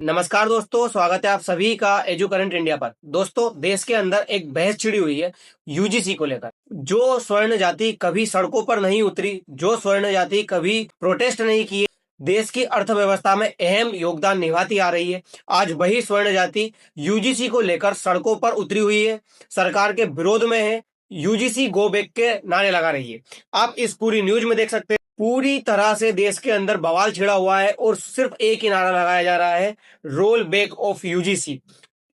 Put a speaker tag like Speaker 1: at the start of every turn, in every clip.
Speaker 1: नमस्कार दोस्तों, स्वागत है आप सभी का एजू करंट इंडिया पर। दोस्तों, देश के अंदर एक बहस छिड़ी हुई है यूजीसी को लेकर। जो स्वर्ण जाति कभी सड़कों पर नहीं उतरी, जो स्वर्ण जाति कभी प्रोटेस्ट नहीं किए, देश की अर्थव्यवस्था में अहम योगदान निभाती आ रही है, आज वही स्वर्ण जाति यूजीसी को लेकर सड़कों पर उतरी हुई है, सरकार के विरोध में है, यूजीसी गो बैक के नारे लगा रही है। आप इस पूरी न्यूज में देख सकते हैं, पूरी तरह से देश के अंदर बवाल छिड़ा हुआ है और सिर्फ एक ही नारा लगाया जा रहा है, roll back of UGC.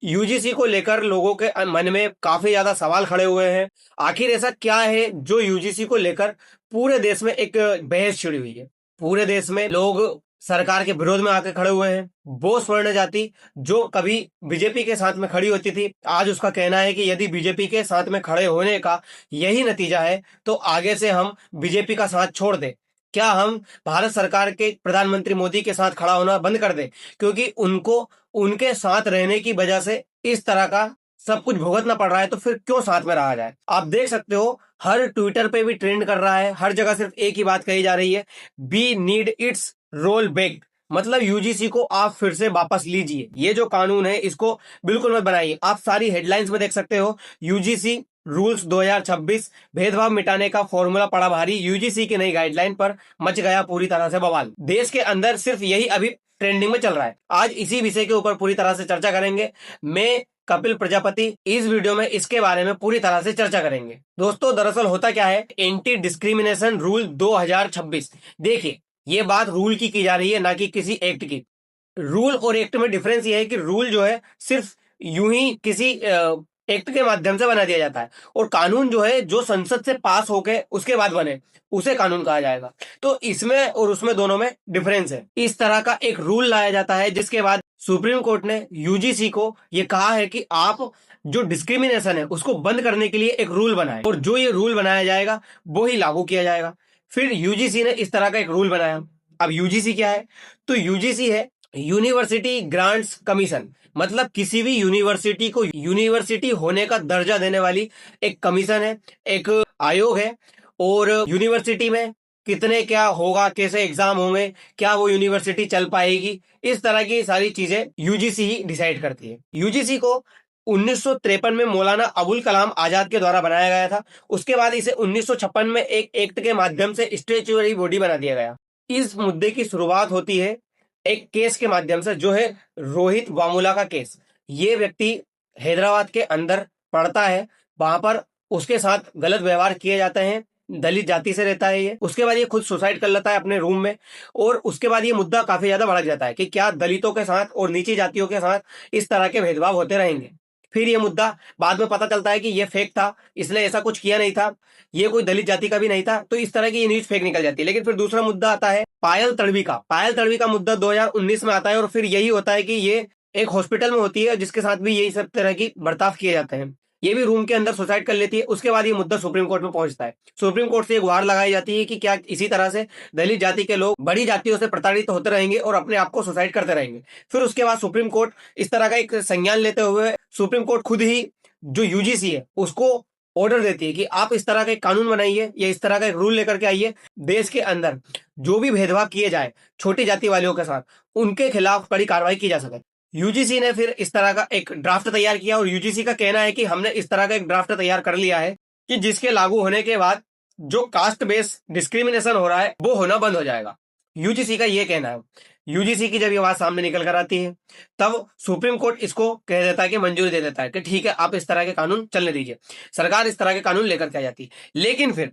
Speaker 1: UGC को लेकर लोगों के मन में काफी ज्यादा सवाल खड़े हुए हैं। आखिर ऐसा क्या है जो यूजीसी को लेकर पूरे देश में एक बहस छिड़ी हुई है। पूरे देश में लोग सरकार के विरोध में आके खड़े हुए हैं। वो स्वर्ण जाति जो कभी बीजेपी के साथ में खड़ी होती थी, आज उसका कहना है कि यदि बीजेपी के साथ में खड़े होने का यही नतीजा है तो आगे से हम बीजेपी का साथ छोड़ दें। क्या हम भारत सरकार के प्रधानमंत्री मोदी के साथ खड़ा होना बंद कर दें, क्योंकि उनको उनके साथ रहने की वजह से इस तरह का सब कुछ भुगतना पड़ रहा है, तो फिर क्यों साथ में रहा जाए। आप देख सकते हो, हर ट्विटर पे भी ट्रेंड कर रहा है, हर जगह सिर्फ एक ही बात कही जा रही है, we need its roll back. मतलब यूजीसी को आप फिर से वापस लीजिए, ये जो कानून है इसको बिल्कुल मत बनाइए। आप सारी हेडलाइंस में देख सकते हो, यूजीसी रूल्स 2026 भेदभाव मिटाने का फॉर्मूला पड़ा भारी, यूजीसी की नई गाइडलाइन पर मच गया पूरी तरह से बवाल। देश के अंदर सिर्फ यही अभी ट्रेंडिंग में चल रहा है। आज इसी विषय के ऊपर पूरी तरह से चर्चा करेंगे। मैं कपिल प्रजापति इस वीडियो में इसके बारे में पूरी तरह से चर्चा करेंगे। दोस्तों, दरअसल होता क्या है, एंटी डिस्क्रिमिनेशन रूल 2026। देखिए, ये बात रूल की जा रही है, ना कि किसी एक्ट की। रूल और एक्ट में डिफरेंस ये है कि रूल जो है सिर्फ यूं ही किसी एक्ट के माध्यम से बना दिया जाता है, और कानून जो है जो संसद से पास होके उसके बाद बने उसे कानून कहा जाएगा। तो इसमें और उसमें दोनों में डिफरेंस है। इस तरह का एक रूल लाया जाता है जिसके बाद सुप्रीम कोर्ट ने यूजीसी को ये कहा है कि आप जो डिस्क्रिमिनेशन है उसको बंद करने के लिए एक रूल बनाए, और जो ये रूल बनाया जाएगा वो ही लागू किया जाएगा। फिर यूजीसी ने इस तरह का एक रूल बनाया। अब यूजीसी क्या है, तो यूजीसी है यूनिवर्सिटी ग्रांट्स कमीशन। मतलब किसी भी यूनिवर्सिटी को यूनिवर्सिटी होने का दर्जा देने वाली एक कमीशन है, एक आयोग है। और यूनिवर्सिटी में कितने क्या होगा, कैसे एग्जाम होंगे, क्या वो यूनिवर्सिटी चल पाएगी, इस तरह की सारी चीजें यूजीसी ही डिसाइड करती है। यूजीसी को 1953 में मौलाना अबुल कलाम आजाद के द्वारा बनाया गया था। उसके बाद इसे 1956 में एक एक्ट के माध्यम से स्टैट्यूटरी बॉडी बना दिया गया। इस मुद्दे की शुरुआत होती है एक केस के माध्यम से, जो है रोहित वामुला का केस। ये व्यक्ति हैदराबाद के अंदर पढ़ता है, वहां पर उसके साथ गलत व्यवहार किए जाते हैं, दलित जाति से रहता है ये। उसके बाद ये खुद सुसाइड कर लेता है अपने रूम में, और उसके बाद ये मुद्दा काफी ज्यादा भड़क जाता है कि क्या दलितों के साथ और नीची जातियों के साथ इस तरह के भेदभाव होते रहेंगे। फिर ये मुद्दा बाद में पता चलता है कि ये फेक था, इसने ऐसा कुछ किया नहीं था, ये कोई दलित जाति का भी नहीं था। तो इस तरह की ये न्यूज फेक निकल जाती है। लेकिन फिर दूसरा मुद्दा आता है पायल तड़वी का। पायल तड़वी का मुद्दा 2019 में आता है, और फिर यही होता है कि ये एक हॉस्पिटल में होती है जिसके साथ भी यही सब तरह की बर्ताव किए जाते हैं। ये भी रूम के अंदर सुसाइड कर लेती है। उसके बाद ये मुद्दा सुप्रीम कोर्ट में पहुंचता है। सुप्रीम कोर्ट से एक गुहार लगाई जाती है कि क्या इसी तरह से दलित जाति के लोग बड़ी जातियों से प्रताड़ित होते रहेंगे और अपने आप को सुसाइड करते रहेंगे। फिर उसके बाद सुप्रीम कोर्ट इस तरह का एक संज्ञान लेते हुए सुप्रीम कोर्ट खुद ही जो यूजीसी है उसको ऑर्डर देती है कि आप इस तरह का एक कानून बनाइए या इस तरह का एक रूल लेकर के आइए, देश के अंदर जो भी भेदभाव किए जाए छोटी जाति वालों के साथ, उनके खिलाफ कड़ी कार्रवाई की जा सके। यूजीसी ने फिर इस तरह का एक ड्राफ्ट तैयार किया, और यूजीसी का कहना है कि हमने इस तरह का एक ड्राफ्ट तैयार कर लिया है कि जिसके लागू होने के बाद जो कास्ट बेस्ड डिस्क्रिमिनेशन हो रहा है वो होना बंद हो जाएगा। यूजीसी का ये कहना है। यूजीसी की जब ये बात सामने निकल कर आती है, तब सुप्रीम कोर्ट इसको कह देता है कि मंजूरी दे देता है कि ठीक है, आप इस तरह के कानून चलने दीजिए। सरकार इस तरह के कानून लेकर के आ जाती है। लेकिन फिर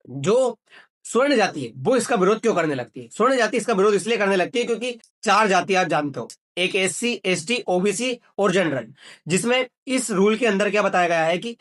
Speaker 1: जो स्वर्ण जाति है वो इसका विरोध क्यों करने लगती है? स्वर्ण जाति इसका विरोध इसलिए करने लगती है क्योंकि चार जाति आप जानते हो, एक एससी, एसटी, ओबीसी और जनरल। जिसमें इस रूल के अंदर क्या बताया गया है कि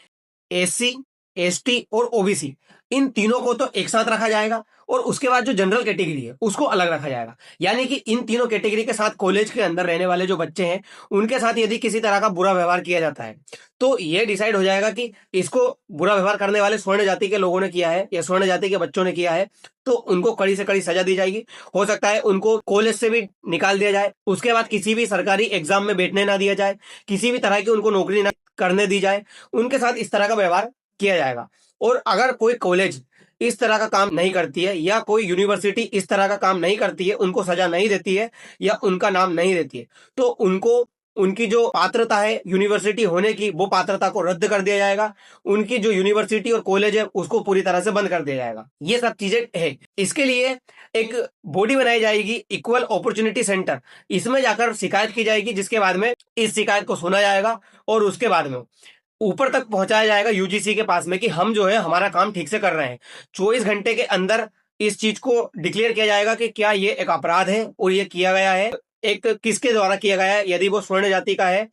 Speaker 1: एससी, एसटी और ओबीसी, इन तीनों को तो एक साथ रखा जाएगा, और उसके बाद जो जनरल कैटेगरी है उसको अलग रखा जाएगा। यानी कि इन तीनों कैटेगरी के साथ कॉलेज के अंदर रहने वाले जो बच्चे हैं उनके साथ यदि किसी तरह का बुरा व्यवहार किया जाता है तो ये डिसाइड हो जाएगा कि इसको बुरा व्यवहार करने वाले स्वर्ण जाति के लोगों ने किया है या स्वर्ण जाति के बच्चों ने किया है, तो उनको कड़ी से कड़ी सजा दी जाएगी। हो सकता है उनको कॉलेज से भी निकाल दिया जाए, उसके बाद किसी भी सरकारी एग्जाम में बैठने ना दिया जाए, किसी भी तरह की उनको नौकरी ना करने दी जाए, उनके साथ इस तरह का व्यवहार किया जाएगा। और अगर कोई कॉलेज इस तरह का काम नहीं करती है, या कोई यूनिवर्सिटी इस तरह का काम नहीं करती है, उनको सजा नहीं देती है या उनका नाम नहीं देती है, तो उनको उनकी जो पात्रता है यूनिवर्सिटी होने की, वो पात्रता को रद्द कर दिया जाएगा। उनकी जो यूनिवर्सिटी और कॉलेज है उसको पूरी तरह से बंद कर दिया जाएगा। ये सब चीजें है। इसके लिए एक बॉडी बनाई जाएगी, इक्वल अपॉर्चुनिटी सेंटर। इसमें जाकर शिकायत की जाएगी, जिसके बाद में इस शिकायत को सुना जाएगा और उसके बाद में ऊपर तक पहुंचाया जाएगा यूजीसी के पास में कि हम जो है हमारा काम ठीक से कर रहे हैं। 24 घंटे के अंदर इस चीज को डिक्लेयर किया जाएगा कि क्या ये एक अपराध है और ये किया गया है, एक किसके द्वारा किया गया है। यदि वो स्वर्ण जाति का है,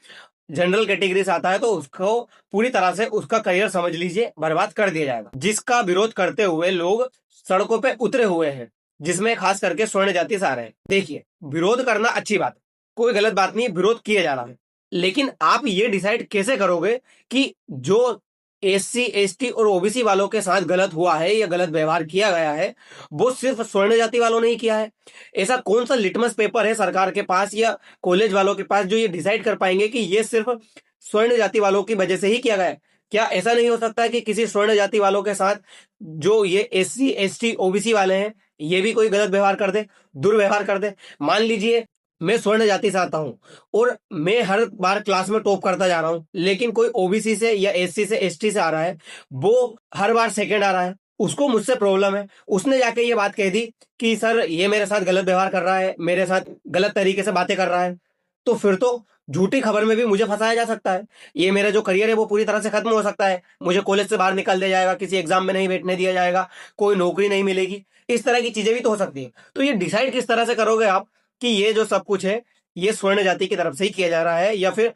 Speaker 1: जनरल कैटेगरी से आता है, तो उसको पूरी तरह से उसका करियर समझ लीजिए बर्बाद कर दिया जाएगा। जिसका विरोध करते हुए लोग सड़कों पे उतरे हुए हैं, जिसमें खास करके स्वर्ण जाति से आ रहे हैं। देखिए, विरोध करना अच्छी बात है, कोई गलत बात नहीं, विरोध किया जा रहा है, लेकिन आप ये डिसाइड कैसे करोगे कि जो एससी एसटी और ओबीसी वालों के साथ गलत हुआ है या गलत व्यवहार किया गया है वो सिर्फ स्वर्ण जाति वालों ने ही किया है? ऐसा कौन सा लिटमस पेपर है सरकार के पास या कॉलेज वालों के पास जो ये डिसाइड कर पाएंगे कि ये सिर्फ स्वर्ण जाति वालों की वजह से ही किया गया है? क्या ऐसा नहीं हो सकता है कि किसी स्वर्ण जाति वालों के साथ जो ये एससी एसटी ओबीसी वाले हैं ये भी कोई गलत व्यवहार कर दे, दुर्व्यवहार कर दे? मान लीजिए मैं स्वर्ण जाति से आता हूं और मैं हर बार क्लास में टॉप करता जा रहा हूं, लेकिन कोई ओबीसी से या एससी से एसटी से आ रहा है, वो हर बार सेकंड आ रहा है, उसको मुझसे प्रॉब्लम है। उसने जाके ये बात कह दी कि सर ये मेरे साथ गलत व्यवहार कर रहा है, मेरे साथ गलत तरीके से बातें कर रहा है, तो फिर तो झूठी खबर में भी मुझे फंसाया जा सकता है। ये मेरा जो करियर है वो पूरी तरह से खत्म हो सकता है, मुझे कॉलेज से बाहर निकाल दिया जाएगा, किसी एग्जाम में नहीं बैठने दिया जाएगा, कोई नौकरी नहीं मिलेगी। इस तरह की चीजें भी तो हो सकती है। तो ये डिसाइड किस तरह से करोगे आप कि ये जो सब कुछ है ये स्वर्ण जाति की तरफ से ही किया जा रहा है, या फिर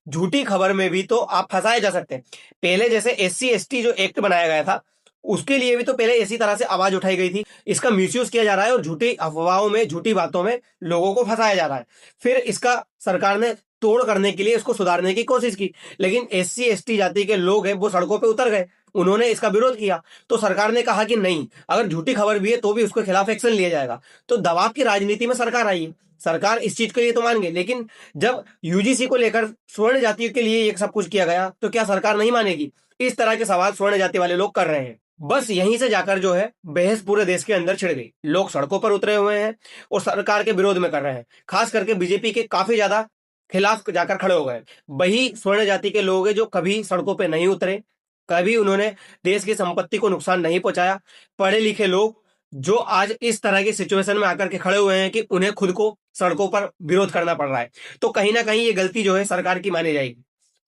Speaker 1: झूठी खबर में भी तो आप फंसाए जा सकते हैं। पहले जैसे एससी एसटी जो एक्ट बनाया गया था उसके लिए भी तो पहले इसी तरह से आवाज उठाई गई थी। इसका मिसयूज किया जा रहा है और झूठी अफवाहों में, झूठी बातों में लोगों को फंसाया जा रहा है। फिर इसका सरकार ने तोड़ करने के लिए इसको सुधारने की कोशिश की, लेकिन एससी एसटी जाति के लोग हैं वो सड़कों पे उतर गए, उन्होंने इसका विरोध किया। तो सरकार ने कहा कि नहीं, अगर झूठी खबर भी है तो भी उसके खिलाफ एक्शन लिया जाएगा। तो दबाव की राजनीति में सरकार आई है, सरकार इस चीज के लिए तो मान गई, लेकिन जब यूजीसी को लेकर स्वर्ण जातियों के लिए ये सब कुछ किया गया तो क्या सरकार नहीं मानेगी? इस तरह के सवाल स्वर्ण जाति वाले लोग कर रहे हैं। बस यहीं से जाकर जो है बहस पूरे देश के अंदर छिड़ गई, लोग सड़कों पर उतरे हुए हैं और सरकार के विरोध में कर रहे हैं। खास करके बीजेपी के काफी ज्यादा खिलाफ जाकर खड़े हो गए। वही स्वर्ण जाति के लोग हैं जो कभी सड़कों पे नहीं उतरे, कभी उन्होंने देश की संपत्ति को नुकसान नहीं पहुंचाया। पढ़े लिखे लोग जो आज इस तरह की सिचुएशन में आकर के खड़े हुए हैं कि उन्हें खुद को सड़कों पर विरोध करना पड़ रहा है, तो कहीं ना कहीं ये गलती जो है सरकार की मानी जाएगी।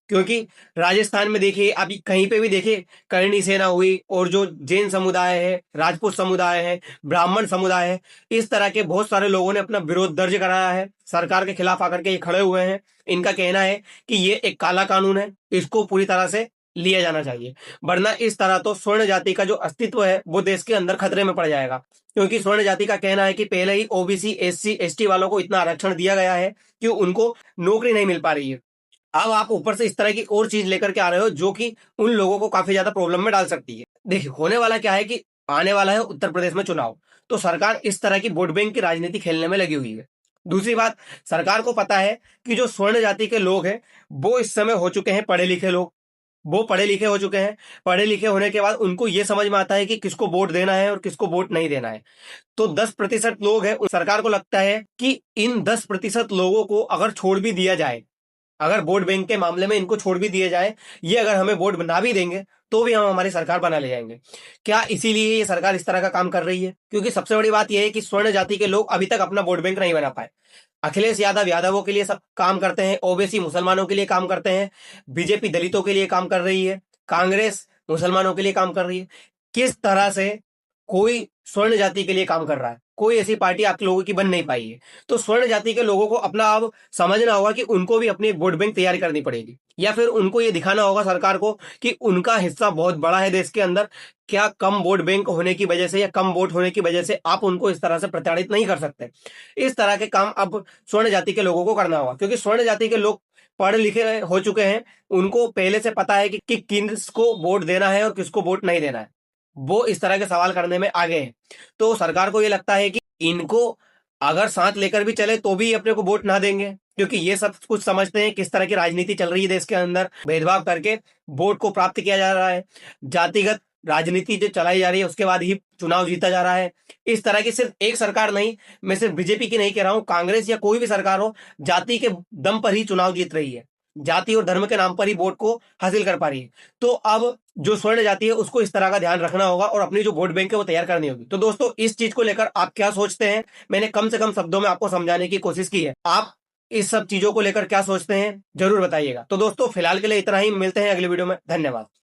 Speaker 1: क्योंकि राजस्थान में देखिए, अभी कहीं पे भी देखिए, करणी सेना हुई और जो जैन समुदाय है, राजपूत समुदाय है, ब्राह्मण समुदाय है, इस तरह के बहुत सारे लोगों ने अपना विरोध दर्ज कराया है, सरकार के खिलाफ आकर के ये खड़े हुए हैं। इनका कहना है कि ये एक काला कानून है, इसको पूरी तरह से लिया जाना चाहिए, वरना इस तरह तो स्वर्ण जाति का जो अस्तित्व है वो देश के अंदर खतरे में पड़ जाएगा। क्योंकि स्वर्ण जाति का कहना है कि पहले ही ओबीसी एससी एसटी वालों को इतना आरक्षण दिया गया है कि उनको नौकरी नहीं मिल पा रही है। अब आप ऊपर से इस तरह की और चीज लेकर के आ रहे हो जो कि उन लोगों को काफी ज्यादा प्रॉब्लम में डाल सकती है। देखिए, होने वाला क्या है कि आने वाला है उत्तर प्रदेश में चुनाव, तो सरकार इस तरह की वोट बैंक की राजनीति खेलने में लगी हुई है। दूसरी बात, सरकार को पता है कि जो स्वर्ण जाति के लोग हैं वो इस समय हो चुके हैं पढ़े लिखे लोग, वो पढ़े लिखे हो चुके हैं। पढ़े लिखे होने के बाद उनको ये समझ में आता है कि किसको वोट देना है और किसको वोट नहीं देना है। तो 10% लोग हैं, सरकार को लगता है कि इन 10% लोगों को अगर छोड़ भी दिया जाए, अगर वोट बैंक के मामले में इनको छोड़ भी दिया जाए, ये अगर हमें वोट बना भी देंगे तो भी हम हमारी सरकार बना ले जाएंगे। क्या इसीलिए ये सरकार इस तरह का काम कर रही है? क्योंकि सबसे बड़ी बात यह है कि स्वर्ण जाति के लोग अभी तक अपना वोट बैंक नहीं बना पाए। अखिलेश यादव यादवों के लिए सब काम करते हैं, ओबीसी मुसलमानों के लिए काम करते हैं, बीजेपी दलितों के लिए काम कर रही है, कांग्रेस मुसलमानों के लिए काम कर रही है। किस तरह से कोई स्वर्ण जाति के लिए काम कर रहा है? कोई ऐसी पार्टी आप लोगों की बन नहीं पाई है। तो स्वर्ण जाति के लोगों को अपना अब समझना होगा कि उनको भी अपनी एक वोट बैंक तैयार करनी पड़ेगी, या फिर उनको ये दिखाना होगा सरकार को कि उनका हिस्सा बहुत बड़ा है देश के अंदर। क्या कम वोट बैंक होने की वजह से या कम वोट होने की वजह से आप उनको इस तरह से प्रताड़ित नहीं कर सकते। इस तरह के काम अब स्वर्ण जाति के लोगों को करना होगा, क्योंकि स्वर्ण जाति के लोग पढ़े लिखे हो चुके हैं, उनको पहले से पता है कि किसको वोट देना है और किसको वोट नहीं देना है। वो इस तरह के सवाल करने में आगे हैं। तो सरकार को ये लगता है कि इनको अगर साथ लेकर भी चले तो भी अपने को वोट ना देंगे, क्योंकि ये सब कुछ समझते हैं किस तरह की राजनीति चल रही है देश के अंदर। भेदभाव करके वोट को प्राप्त किया जा रहा है, जातिगत राजनीति जो चलाई जा रही है उसके बाद ही चुनाव जीता जा रहा है। इस तरह की सिर्फ एक सरकार नहीं, मैं सिर्फ बीजेपी की नहीं कह रहा हूं, कांग्रेस या कोई भी सरकार हो, जाति के दम पर ही चुनाव जीत रही है, जाति और धर्म के नाम पर ही वोट को हासिल कर पा रही है। तो अब जो स्वर्ण जाति है उसको इस तरह का ध्यान रखना होगा और अपनी जो वोट बैंक है वो तैयार करनी होगी। तो दोस्तों, इस चीज को लेकर आप क्या सोचते हैं, मैंने कम से कम शब्दों में आपको समझाने की कोशिश की है। आप इस सब चीजों को लेकर क्या सोचते हैं जरूर बताइएगा। तो दोस्तों, फिलहाल के लिए इतना ही, मिलते हैं अगली वीडियो में। धन्यवाद।